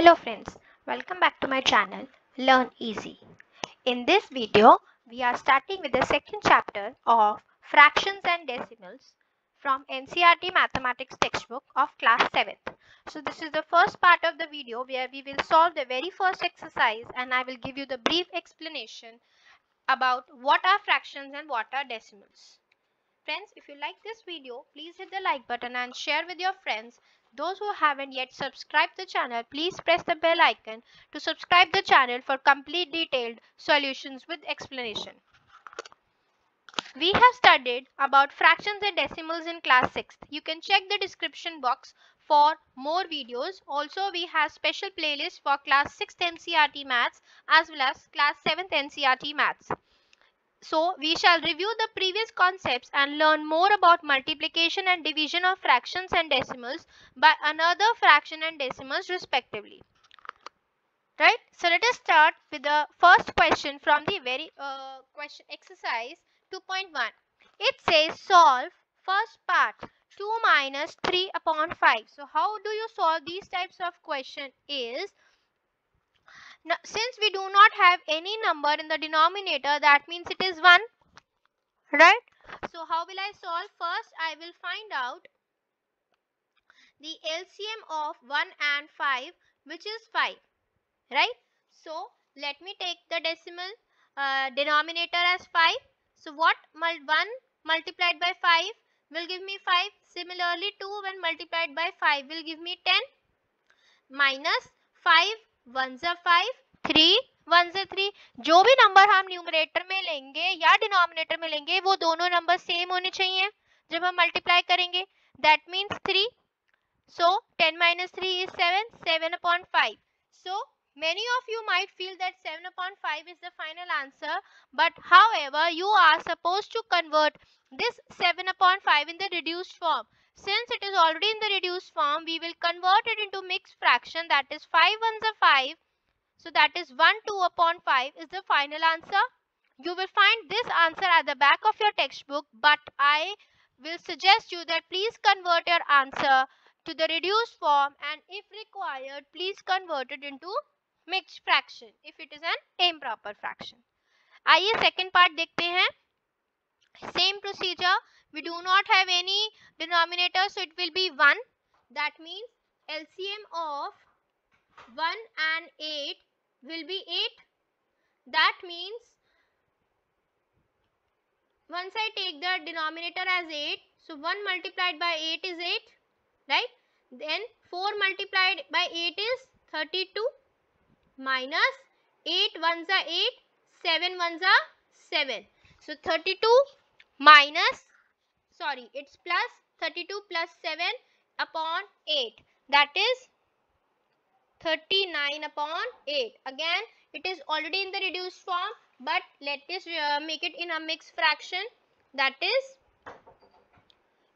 Hello friends, welcome back to my channel Learn Easy. In this video, we are starting with the second chapter of fractions and decimals from NCERT Mathematics textbook of class 7th. So this is the first part of the video where we will solve the very first exercise and I will give you the brief explanation about what are fractions and what are decimals. Friends, if you like this video, please hit the like button and share with your friends. Those who haven't yet subscribed the channel, please press the bell icon to subscribe the channel for complete detailed solutions with explanation. We have studied about fractions and decimals in class 6th. You can check the description box for more videos. Also, we have special playlists for class 6th NCERT Maths as well as class 7th NCERT Maths. So, we shall review the previous concepts and learn more about multiplication and division of fractions and decimals by another fraction and decimals respectively. Right? So, let us start with the first question from the very question exercise 2.1. It says solve first part 2 minus 3 upon 5. So, how do you solve these types of question is, now, since we do not have any number in the denominator, that means it is 1. Right? So how will I solve? First, I will find out the LCM of 1 and 5, which is 5. Right? So let me take the decimal denominator as 5. So what 1 multiplied by 5 will give me 5. Similarly, 2 when multiplied by 5 will give me 10. Minus 5 1s are 5, 3 1s are 3. जो भी number हम numerator में लेंगे या denominator में लेंगे वो दोनों नंबर सेम होने चाहिए जब हम मल्टीप्लाई करेंगे. That means 3. So 10 minus 3 is 7. 7 upon 5. So many of you might feel that 7 upon 5 is the final answer, but however you are supposed to convert this 7 upon 5 in the reduced form. Since it is already in the reduced form, we will convert it into mixed fraction, that is 5 ones are 5. So that is 1 2 upon 5 is the final answer. You will find this answer at the back of your textbook, but I will suggest you that please convert your answer to the reduced form and if required, please convert it into mixed fraction if it is an improper fraction. आइए second part देखते हैं. Same procedure. We do not have any denominator, so it will be 1. That means LCM of 1 and 8 will be 8. That means once I take the denominator as 8, so 1 multiplied by 8 is 8, right? Then 4 multiplied by 8 is 32 minus 8 ones are 8, 7 ones are 7. So 32 minus, sorry, it's plus 32 plus 7 upon 8. That is 39 upon 8. Again, it is already in the reduced form, but let us make it in a mixed fraction. That is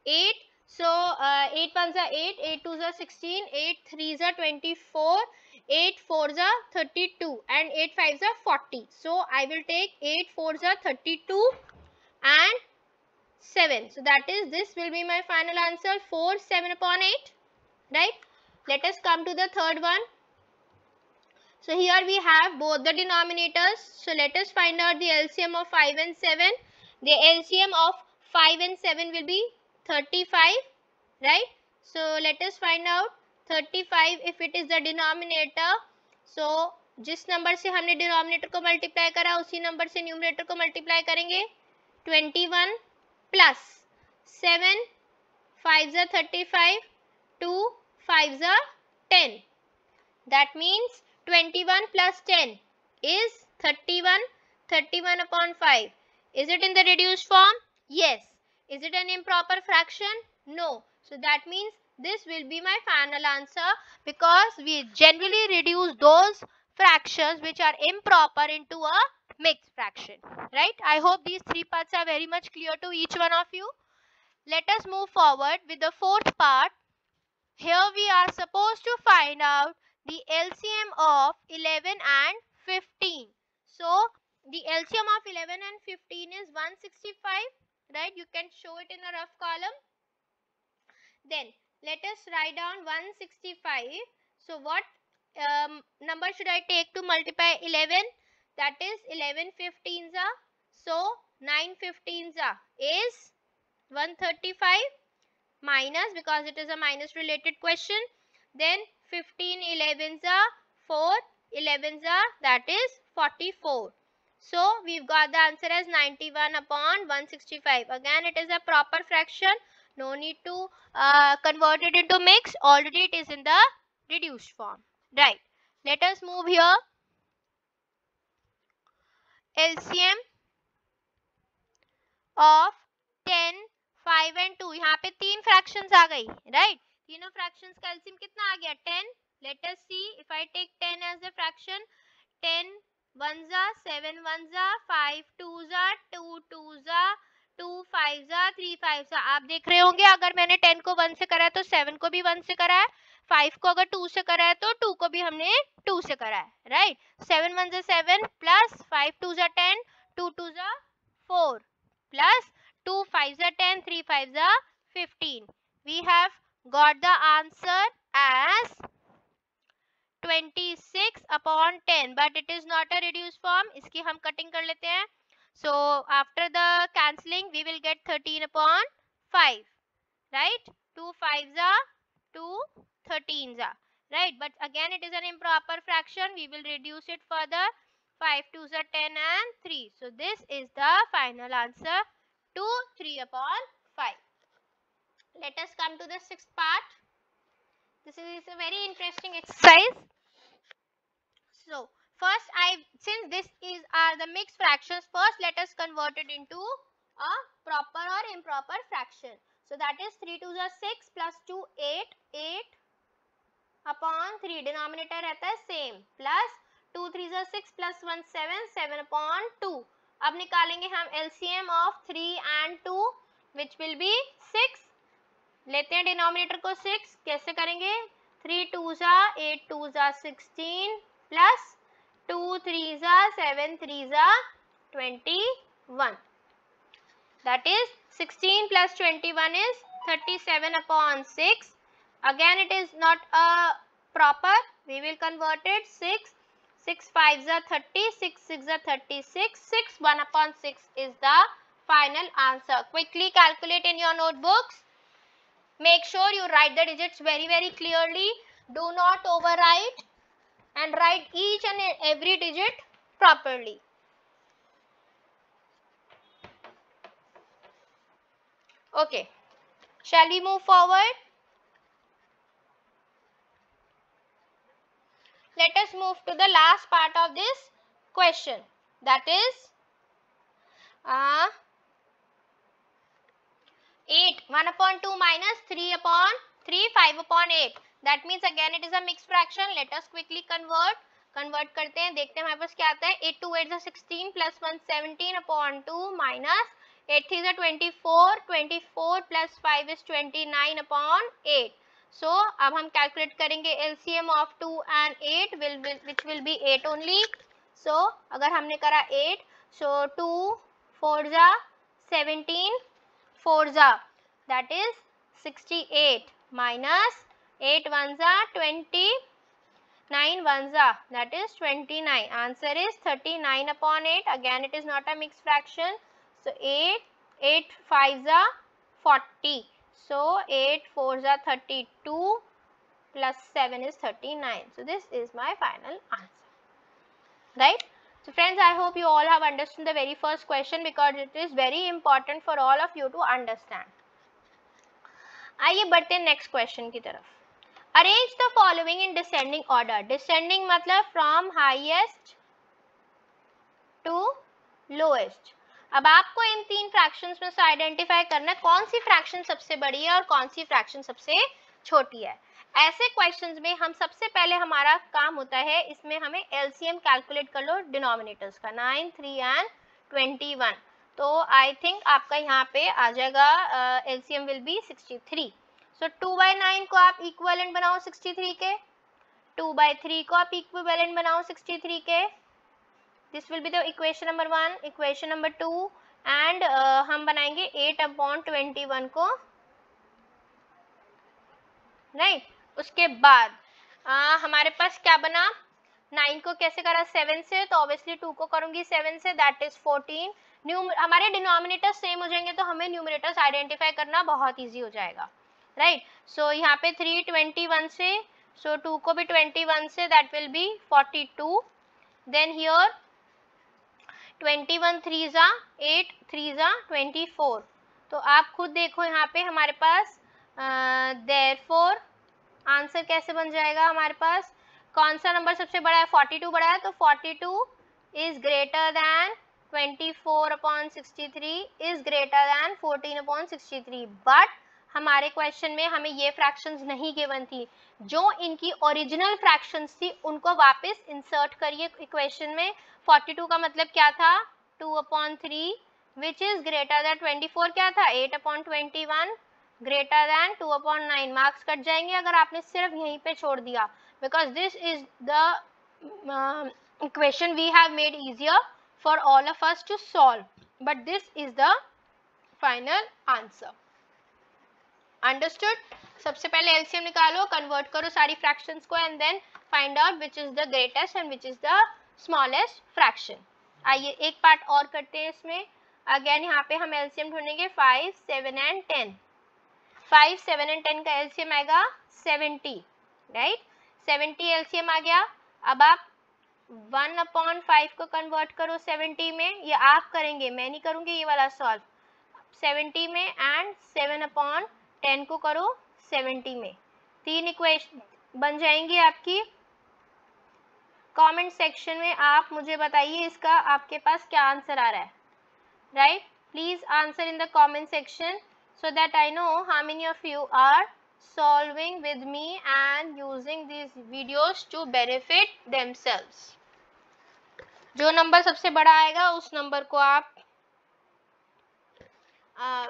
8. So 8 ones are 8, 8 twos are 16, 8 threes are 24, 8 fours are 32 and 8 fives are 40. So I will take 8 fours are 32 and 7. So that is, this will be my final answer, 4 7 upon 8. Right? Let us come to the third one. So here we have both the denominators. So let us find out the LCM of 5 and 7. The LCM of 5 and 7 will be 35. Right? So let us find out 35 if it is the denominator. So जिस number से हमने denominator को multiply करा उसी number से numerator को multiply करेंगे. 21 plus 7 5s are 35, 2 5s are 10. That means 21 plus 10 is 31. 31 upon 5. Is it in the reduced form? Yes. Is it an improper fraction? No. So that means this will be my final answer because we generally reduce those fractions which are improper into a mixed fraction. Right? I hope these three parts are very much clear to each one of you. Let us move forward with the fourth part. Here we are supposed to find out the LCM of 11 and 15. So the LCM of 11 and 15 is 165. Right? You can show it in a rough column. Then let us write down 165. So what number should I take to multiply 11? That is 11 15s are. So 9 15s are is 135 minus, because it is a minus related question. Then 15 11s are 4 11s are, that is 44. So we've got the answer as 91 upon 165. Again, it is a proper fraction. No need to convert it into mix. Already it is in the reduced form. Right. Let us move here. LCM of 10, 5 and 2. यहाँ पे तीन fractions आ गई, right? तीनों fractions का LCM कितना आ गया? 10. Let us see if I take 10 as a fraction. 10 ones are, 7 ones are, 5 twos are, 2 twos are, 2 fives are, 3 fives are. आप देख रहे होंगे अगर मैंने 10 को 1 से करा है तो 7 को भी 1 से करा है, 5 को अगर 2 से करा है तो 2 को भी हमने 2 से करा है, right? 7 ones are 7 plus 5 twos are 10, 2 twos are 4 plus 2 fives are 10, 3 fives are 15. We have got the answer as 26 upon 10, but it is not a reduced form. इसकी हम cutting कर लेते हैं. So after the cancelling we will get 13 upon 5, right? 2 fives are 2 13s are, right? But again it is an improper fraction. We will reduce it further. 5 twos are 10 and 3. So this is the final answer, 2 3 upon 5. Let us come to the sixth part. This is a very interesting exercise. So first, since this is the mixed fractions, first let us convert it into a proper or improper fraction. So that is 3 2s are 6 plus 2 8, 8 upon 3, denominator रहता है same, plus 2 3s are 6 plus 1 7, 7 upon 2. अब निकालेंगे हम LCM of 3 and 2, which will be 6. लेते हैं denominator को 6. कैसे करेंगे? 3 2s are 8 2s are 16 plus 2 3s are 7 3s are 21. That is 16 plus 21 is 37 upon 6. Again it is not a proper. We will convert it. 6 6 5s are 30, 6 6 are 36, 6 1 upon 6 is the final answer. Quickly calculate in your notebooks. Make sure you write the digits very clearly. Do not overwrite and write each and every digit properly. Okay, shall we move forward? Let us move to the last part of this question, that is 8, 1 upon 2 minus 3 upon 3, 5 upon 8. That means again it is a mixed fraction. Let us quickly convert करते हैं. देखते हैं हमारे पास क्या आता है. 8 2 8 is 16 plus 1 17 upon 2 minus 8 3 is 24, 24 plus 5 is 29 upon 8. So अब हम calculate करेंगे LCM of 2 and 8 which will be 8 only. So अगर हमने करा 8, so 2 4s are 17, 4s are, that is 68 minus 8 1s are 20, 9 1s are, that is 29. Answer is 39 upon 8. Again it is not a mixed fraction. So 8 8 5s are 40. So 8 4s are 32 plus 7 is 39. So this is my final answer, right? So friends, I hope you all have understood the very first question because it is very important for all of you to understand. आइए बढ़ते हैं next question की तरफ. Arrange the following in descending order. Descending मतलब from highest to lowest. अब आपको इन तीन fractions में से आइडेंटिफाई करना है कौन सी फ्रैक्शन सबसे बड़ी है और कौन सी फ्रैक्शन सबसे छोटी है. ऐसे क्वेश्चंस में हम सबसे पहले हमारा काम होता है, इसमें हमें एलसीएम कैलकुलेट कर लो डिनोमिनेटर्स का. 9 3 एंड 21. तो आई थिंक आपका यहाँ पे आ जाएगा एलसीएम विल बी 63. सो 2/9 को आप इक्विवेलेंट बनाओ 63 के. 2/3 को आप इक्विवेलेंट बनाओ 63 के. This will be the equation number 1. Equation number 2 and हम बनाएंगे 8/21 को, राइट. उसके बाद हमारे पास क्या बना, 9 को कैसे करा 7 से, तो ऑब्वियसली 2 को करूंगी 7 से, दैट इज 14। हमारे डिनोमिनेटर सेम हो जाएंगे तो हमें न्यूमरेटर्स आइडेंटिफाई करना बहुत इजी हो जाएगा, राइट। सो यहाँ पे 3 21 से, सो 2 को भी 21 से, that will be 42। Then here 21 3 जा 8 3 जा 24। तो आप खुद देखो यहाँ पे हमारे पास देयरफॉर आंसर कैसे बन जाएगा, हमारे पास कौन सा नंबर सबसे बड़ा है, 42 बड़ा है, तो 42 is greater than 24/63 is greater than 14/63। But हमारे क्वेश्चन में हमें ये फ्रैक्शंस नहीं गिवन थी, जो इनकी ओरिजिनल फ्रैक्शंस थी उनको वापस इंसर्ट करिए इक्वेशन में। 42 का मतलब क्या था, 2/3 विच इज ग्रेटर देन 24 क्या था, 8/21 ग्रेटर देन 2/9। मार्क्स कट जाएंगे अगर आपने सिर्फ यहीं पे छोड़ दिया, because this is the equation we have made easier for all of us to solve, but this is the final answer. Understood. सबसे पहले एलसीएम निकालो, कन्वर्ट करो सारी फ्रैक्शंस को and then find out which is the greatest and which is the smallest fraction. आइए एक part और करते हैं इसमें। अगेन यहाँ पे हम एलसीएम ढूंढेंगे 5 7 एंड 10। 5 7 एंड 10 का एलसीएम आएगा 70, राइट। 70 एलसीएम आ गया। अब आप 1/5 को कन्वर्ट करो 70 में, ये आप करेंगे, मैं नहीं करूंगी ये वाला सॉल्व। 70 में एंड 7/10 को करो 70 में, 3 इक्वेशन बन जाएंगी आपकी। कमेंट सेक्शन में आप मुझे बताइए इसका आपके पास क्या आंसर आ रहा है, right. Please answer in the comment section so that I know how many of you are solving with me and using these videos to benefit themselves. जो नंबर सबसे बड़ा आएगा उस नंबर को आप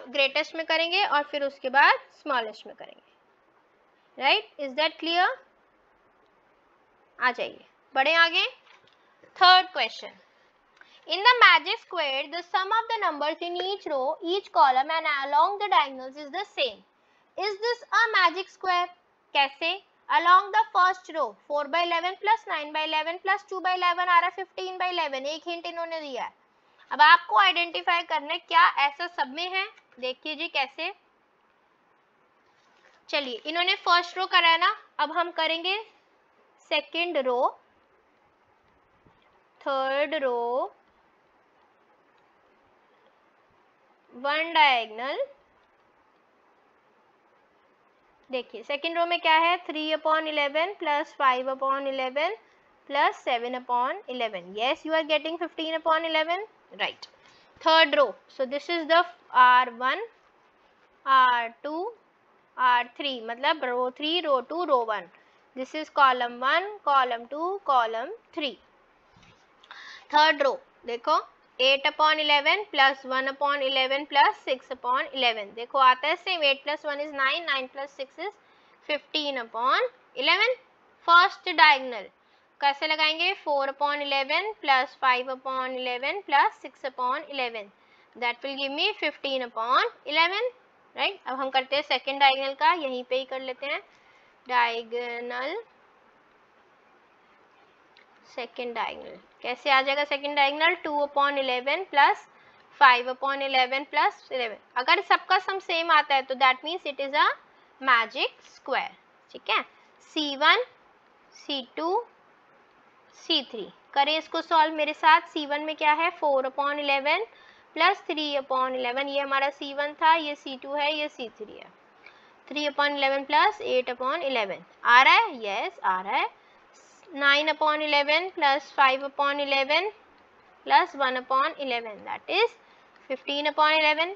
ग्रेटेस्ट में करेंगे और फिर उसके बाद स्मॉलेस्ट में करेंगे, राइट। Is that clear? आ जाइए, बढ़े आगे। Third question, in the magic square the sum of the numbers in each row, each column and along the diagonals is the same. Is this a magic square? कैसे? Along the first row 4/11 plus 9/11 plus 2/11 आ रहा है 15/11। एक hint इन्होंने दिया है। अब आपको identify करना है क्या ऐसा सब में है, देखिए जी कैसे। चलिए इन्होंने फर्स्ट रो करा है ना, अब हम करेंगे second row, third row, one diagonal. देखिए सेकेंड रो में क्या है, 3/11 plus 5/11 plus 7/11। Yes, you are getting 15/11, right. Third row, so this is the R1 R2 R3, मतलब row 3 row 2 row 1। This is column 1 column 2 column 3। Third row देखो 8/11 plus 1/11 plus 6/11। देखो आता है same, 8 + 1 is 9, 9 + 6 is 15/11। First diagonal कैसे लगाएंगे, 4/11 plus 5/11 plus 6/11, that will give me 15/11, right. अब हम करते हैं सेकेंड डायगोनल का, यहीं पे ही कर लेते हैं डायगोनल। सेकेंड डायगोनल कैसे आ जाएगा, सेकेंड डायगोनल 2/11 प्लस 5/11 प्लस 11। अगर सबका सम सेम आता है तो that means it is a magic square, ठीक है। C1 C2 C3 करें इसको सॉल्व मेरे साथ। C1 में क्या है, 4/11 प्लस 3/11, ये हमारा C1 था, ये C2 है, ये C3 है। 3/11 प्लस 8/11 आ रहा है, यस आ रहा है। 9/11 plus 5/11 plus 1/11, that is 15/11.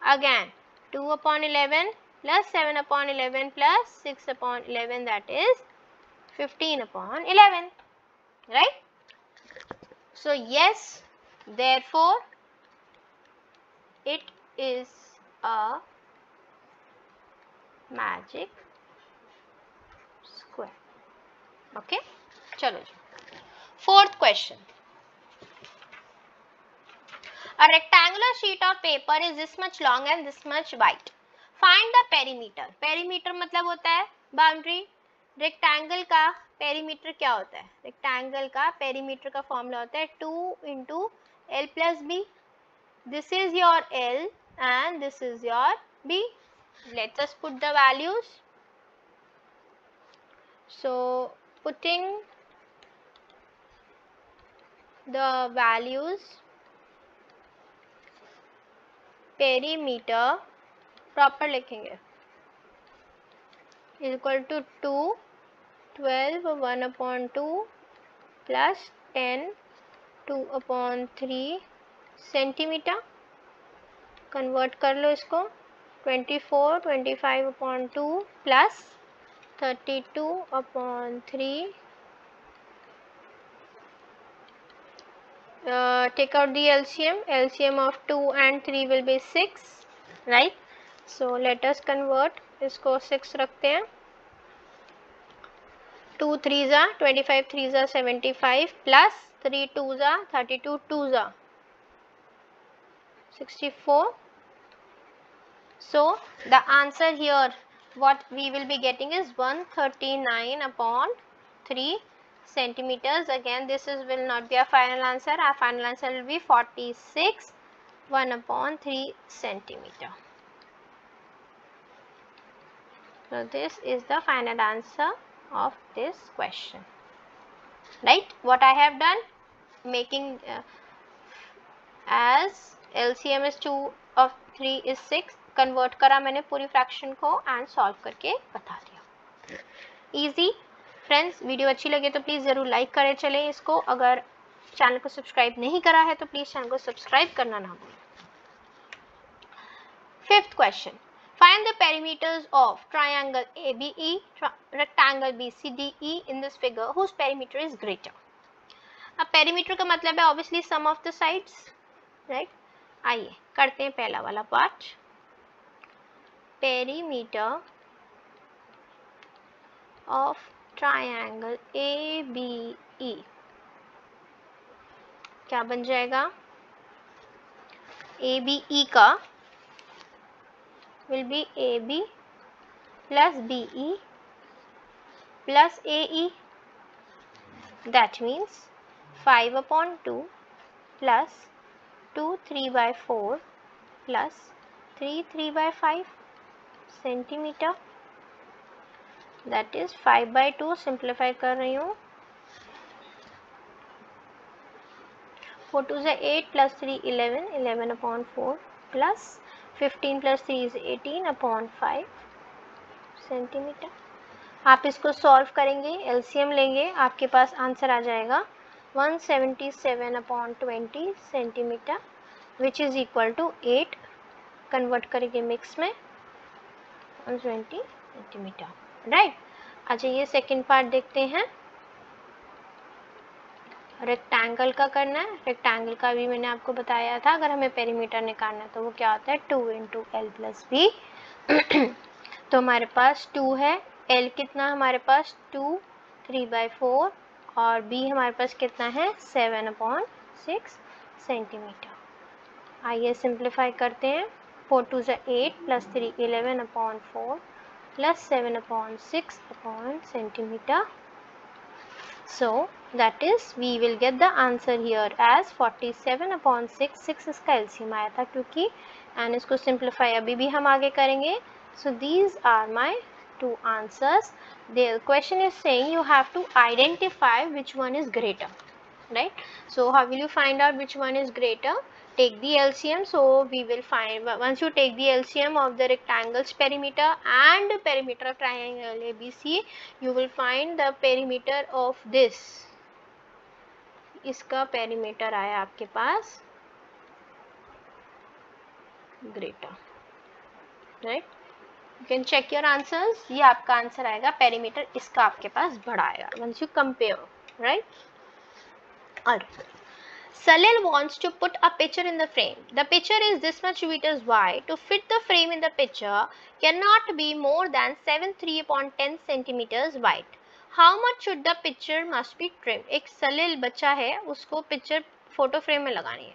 Again 2/11 plus 7/11 plus 6/11, that is 15/11, right? So yes, therefore it is a magic square. Okay, चलो जी। Fourth question, a rectangular sheet of paper is this much long and this much wide. Find the perimeter. Perimeter मतलब होता है boundary, rectangle का perimeter क्या होता है? Rectangle का पेरीमीटर का फॉर्मूला होता है 2 into L plus B. This is your L and this is your B. Let us put the values. So putting the values, perimeter proper लिखेंगे, is equal to 2, 12, 1/2 plus 10, 2/3 centimetre. Convert कर लो इसको. 24, 25/2 plus 32/3. Take out the LCM. LCM of 2 and 3 will be 6, right? So let us convert. इसको 6 रखते हैं. 2 3s are 25, 3s are 75 plus 3 2s are 32, 2s are 64. So the answer here what we will be getting is 139/3 centimeters. Again this is will not be our final answer. Our final answer will be 46, 1/3 centimeter. So this is the final answer of this question, right? What I have done, making as LCM is 2 of 3 is 6, convert करा मैंने पूरी fraction को and solve करके बता दिया. Easy friends, video अच्छी लगे तो प्लीज़ ज़रूर लाइक करें चलें इसको. अगर चैनल को सब्सक्राइब नहीं करा है तो प्लीज़ चैनल को सब्सक्राइब करना ना भूलें. Fifth question, find the perimeters of triangle ABE, rectangle BCDE in this figure whose perimeter is greater. अब पेरीमीटर का मतलब है obviously sum of the sides, right? आइए करते हैं पहला वाला part. Perimeter of triangle ABE क्या बन जाएगा? ABE का will be AB plus BE plus AE. That means 5/2 plus 2 3/4 plus 3 3/5 centimeter. That is 5/2. Simplify कर रही हूँ. 4 2 is 8 plus 3 11, 11/4 plus 15 plus 3 is 18/5 centimetre. आप इसको सॉल्व करेंगे, एलसीएम लेंगे, आपके पास आंसर आ जाएगा 177/20 centimetre which is equal to 8. Convert करेंगे मिक्स में 120 सेंटीमीटर, राइट? अच्छा ये सेकेंड पार्ट देखते हैं. रेक्टेंगल का करना है. रेक्टेंगल का भी मैंने आपको बताया था, अगर हमें पेरीमीटर निकालना है तो वो क्या होता है 2 इंटू एल प्लस बी. तो हमारे पास 2 है. एल कितना हमारे पास 2, 3/4 और बी हमारे पास कितना है 7/6 सेंटीमीटर. आइए सिंप्लीफाई करते हैं. 4 2 is 8 plus 3 11/4 plus 7/6 centimeter. So that is we will get the answer here as 47/6. 6 इसका एलसीएम आया था क्योंकि, एंड इसको सिंप्लीफाई अभी भी हम आगे करेंगे. So these are my two answers. The question is saying you have to identify which one is greater, right? So how will you find out which one is greater? Take the LCM. So we will find, once you take the LCM of the rectangle's perimeter and perimeter of triangle ABC, you will find the perimeter of this. इसका perimeter आया आपके पास greater, right? You can check your answers. ये आपका answer आएगा, perimeter इसका आपके पास बड़ा आएगा once you compare, right? Alright. Salil wants to put a picture in the frame. The picture is this much meters wide. To fit the frame in the picture cannot be more than 7/3/10 centimeters wide. How much should the picture must be trimmed? एक सलील बच्चा है, उसको picture photo frame में लगानी है.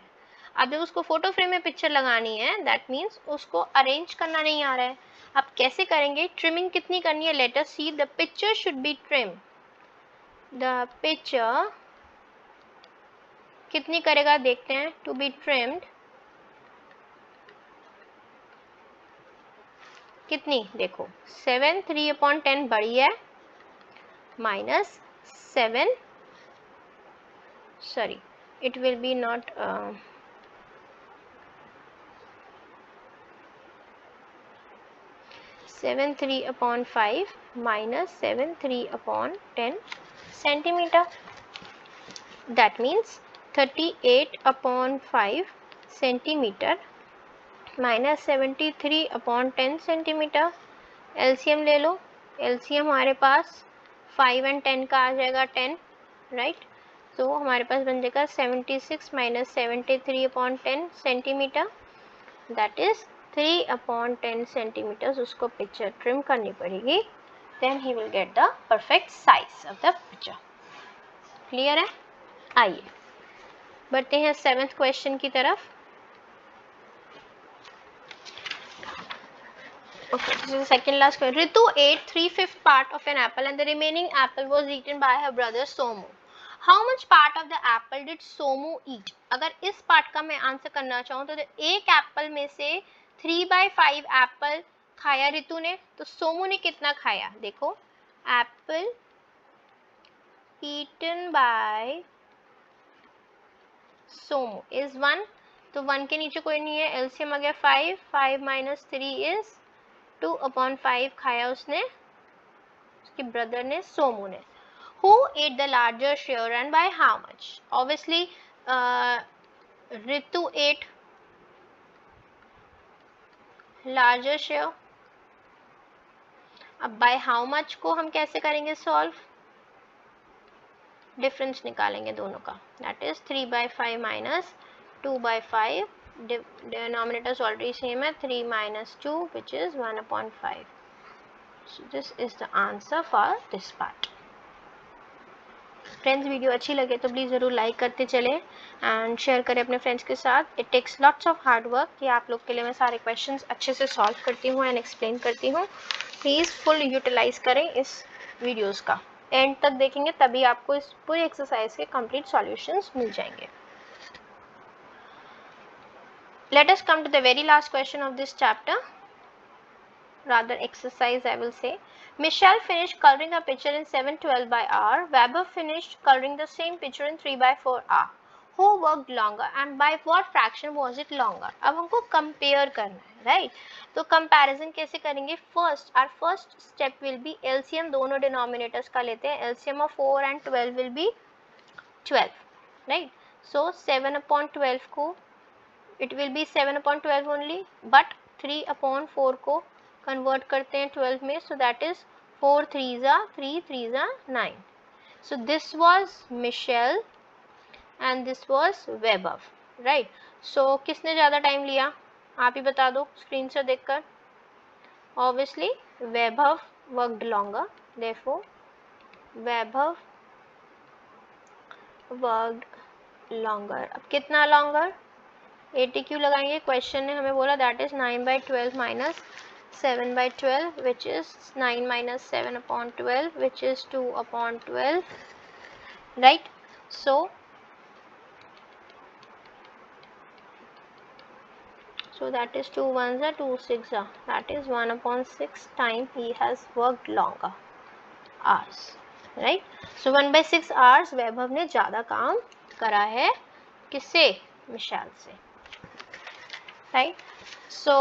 अब जब उसको फोटो फ्रेम में पिक्चर लगानी है, दैट मीन्स उसको अरेंज करना नहीं आ रहा है. अब कैसे करेंगे, ट्रिमिंग कितनी करनी है, let us see. The picture should be trim, the picture कितनी करेगा देखते हैं, टू बी ट्रिम्ड कितनी, देखो 7 3/10 बड़ी है minus 7, sorry it will be not 7 3/5 minus 7 3/10 centimeter, that means 38/5 centimeter minus 73/10 centimeter। LCM ले लो, एलसीएम हमारे पास 5 और 10 का आ जाएगा 10, राइट। तो हमारे पास बन जाएगा 76 minus 73/10 centimetre, that is 3/10 centimetres. उसको पिक्चर ट्रिम करनी पड़ेगी, then he will get the perfect size of the picture. Clear है? आइए बढ़ते हैं 7th क्वेश्चन की तरफ। Okay, this is the second last question. Ritu ate 3/5 part of an apple and the remaining apple was eaten by her brother Somu. How much part of the apple did Somu eat? अगर इस part का मैं answer करना चाहूँ तो एक Apple में से 3/5 एप्पल खाया रितु ने, तो सोमू ने कितना खाया, देखो apple eaten by Somu is 1, तो 1 के नीचे कोई नहीं है, एलसीएम आ गया 5, 5 माइनस 3 इज 2/5 खाया उसने, उसके ब्रदर ने, सोमू ने। Who ate the larger share and by how much? Obviously, Ritu ate larger share. अब by how much को हम कैसे करेंगे सॉल्व, डिफरेंस निकालेंगे दोनों का, that is 3/5 minus 2/5, denominators already same है, 3 minus 2 which is 1/5. So this is the answer for this part. Friends video अच्छी लगे तो प्लीज़ ज़रूर लाइक करते चलें एंड शेयर करें अपने फ्रेंड्स के साथ। It takes lots of hard work कि आप लोग के लिए मैं सारे क्वेश्चंस अच्छे से सॉल्व करती हूँ एंड एक्सप्लेन करती हूँ। प्लीज़ फुल यूटिलाइज करें इस वीडियोस का, एंड तक देखेंगे तभी आपको इस पूरी एक्सरसाइज के कंप्लीट सॉल्यूशंस मिल जाएंगे। Let us come to the very last question of this chapter, rather exercise I will say. Michelle finished coloring a picture in 7/12 by hour. Weber finished coloring the same picture in 3/4 hour. Who worked longer and by what fraction was it longer? अब हमको compare करना है, right? तो comparison कैसे करेंगे? Our first step will be LCM, दोनों denominators का लेते हैं, LCM of 4 and 12 will be 12, right? So 7/12 को it will be 7/12 only, but 3/4 को कन्वर्ट करते हैं 12 में, so that is 4 3s are 3 3s are 9. So this was Michelle and this was Weber, right? So किसने ज़्यादा टाइम लिया, आप ही बता दो स्क्रीन से देखकर। Obviously Weber worked longer, therefore Weber worked longer. अब कितना longer, 80 क्यों लगाएंगे, क्वेश्चन ने हमें बोला that is 9/12 minus 7/12 which is 9 minus 7/12 which is 2/12, right? So that is 2 1s are 2 6 are, that is 1/6 time he has worked longer hours, right? So 1/6 hours वैभव ने ज़्यादा काम करा है, किससे, मिशेल से, right? So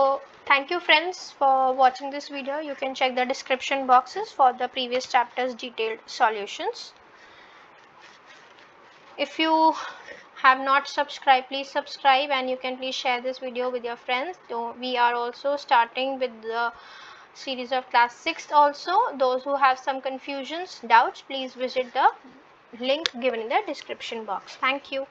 thank you friends for watching this video. You can check the description boxes for the previous chapters detailed solutions. If you have not subscribed, please subscribe, and you can please share this video with your friends. So we are also starting with the series of class 6th also. Those who have some confusions, doubts, please visit the link given in the description box. Thank you.